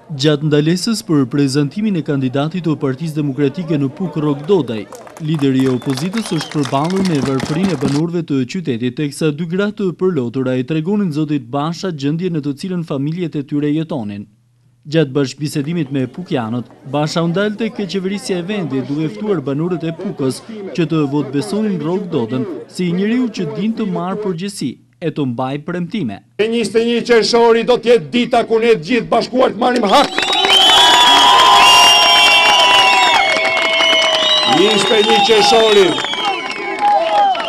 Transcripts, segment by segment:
Gjatë ndalesës për prezantimin e kandidatit të Partisë Demokratike në Puk Rok Dodaj, lideri i opozitës është përballur me varfërinë e banorëve të qytetit, teksa dy gra të përlotura i tregonin zotit Basha gjendjen në të cilën familjet e tyre jetonin. Gjatë bashkëbisedimit me pukianët, Basha u ndal tek qeverisja e vendit duke ftuar banorët e Pukës që të votbesonin Rok Dodën si njeriu që dinte të marrë përgjegjësi e të mbaj premtime. 21 qershori do t'jetë dita ku ne të gjithë bashkuar të marrim hak. 21 qershori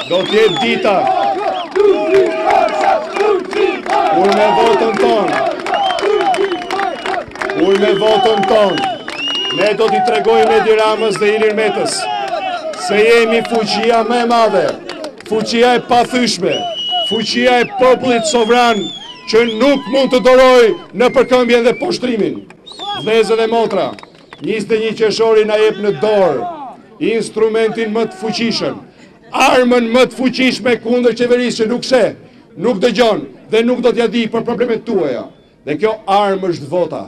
do t'jetë dita kur me votën tonë ne do t'i tregojmë Edi Ramës dhe Ilir Metës se jemi fuqia më e madhe, fuqia e pathyeshme, fuqia e popullit sovran që nuk mund të doroj në përkëmbjen dhe poshtrimin. Vëllezër e motra, 21 qershori na jep në dorë instrumentin më të fuqishëm, armën më të fuqishme kundër qeverisë që nuk sheh, nuk dëgjon dhe nuk do t'ja di për problemet tuaja. Dhe kjo armë është vota.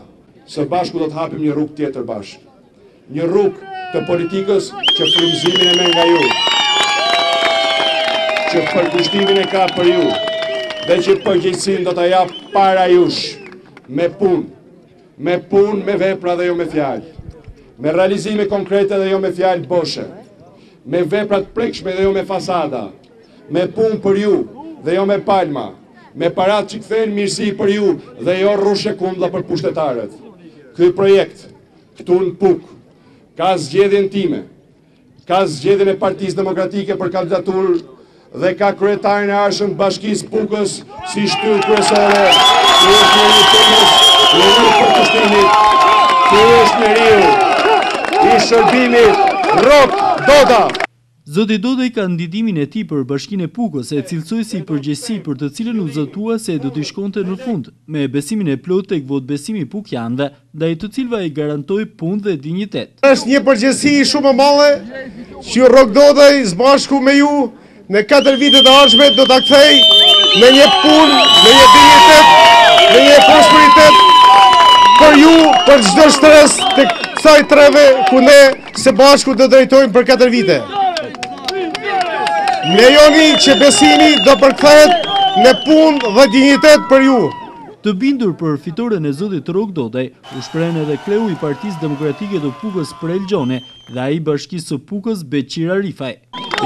Së bashku do të hapim një rrugë tjetër bashkë. Një rrugë të politikës që frymëzimin e merr nga ju, që përkushtimin e ka për ju, dhe që përgjegjësinë do ta jap para jush, me punë, me vepra dhe jo me fjalë, me realizime konkrete dhe jo me fjalë boshe, me vepra të prekshme dhe jo me fasada, me punë për ju dhe jo me palma, me parat që kthejnë mirësi për ju dhe jo rrushe kundla për pushtetarët. Ky projekt, këtu në Puk, ka zgjedhjen time, ka zgjedhjen e Partisë Demokratike për kandidaturë dhe ka kryetarin e arshëm Bashkisë Pukës si shtyrë kryesore. Ky është njeriu punës, njeriu përkushtimit, ky është njeriu i shërbimit Rok Doda. Zoti Dodaj kandidimin e tij për Bashkinë e Pukës e cilësoi si përgjegjësi për të cilën u zotua se do t'i shkonte në fund, me besimin e plot tek votbesimi pukianëve, ndaj të cilëve ai garantoi punë dhe dinjitet. Është një përgjegjësi shumë e madhe që Rok Dodaj së bashku me ju në 4 vitet e ardhshme do ta kthej në një punë, në një dinjitet, në një prosperitet për ju, për çdo stres të kësaj treve ku ne së bashku do drejtojmë për 4 vite. Lejoni që besimi do përkthehet në punë dhe dinjitet për ju. Të bindur për fitoren e zotit Rok Dodaj, u shprehen edhe kreu i Partisë Demokratike të Pukës Prel Gjone dhe ai Bashkisë së Pukës Beqir Arifaj.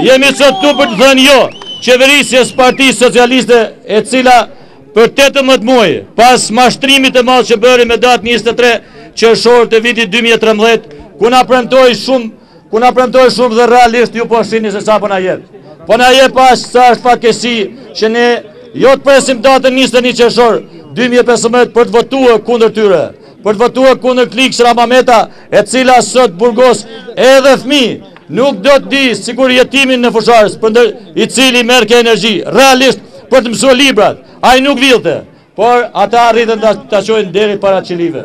Jemi sot këtu për të thënë jo qeverisjes Partisë Socialiste, e cila për 18 muaj pas mashtrimit të madh që bëri me datë 23 qershor të vitit 2013, ku na premtoi shumë dhe realisht ju po shihni se sa po na jep. Po na jep pas sa është fatkeqësi që ne jo të presim datën 21 qershor 2015 për të votuar kundër tyre, për të votuar kundër Klikës Ramameta, e cila sot burgos edhe fëmijë nuk do të di sikur jetimin në Fusharës, i cili merr ke energji, realisht për të mësuar librat. Ai nuk villte, por ata arritën ta çojnë deri para qilive.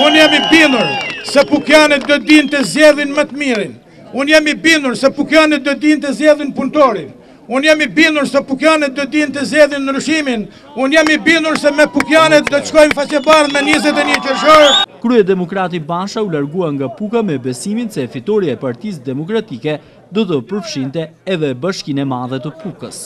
Unë jam i bindur se pukianët do dinë të zgjedhin më të mirin. Unë jam i bindur se pukianët do dinë të zgjedhin punëtorin. Unë jam i bindur se pukianët do dinë të zgjedhin ndryshimin. Unë jam i bindur se me pukianët do të shkojmë faqebardh me 21 qershor. Kryedemokrati Basha u largua nga Puka me besimin se fitoria e Partisë Demokratike do të përfshinte edhe Bashkinë e Madhe të Pukës.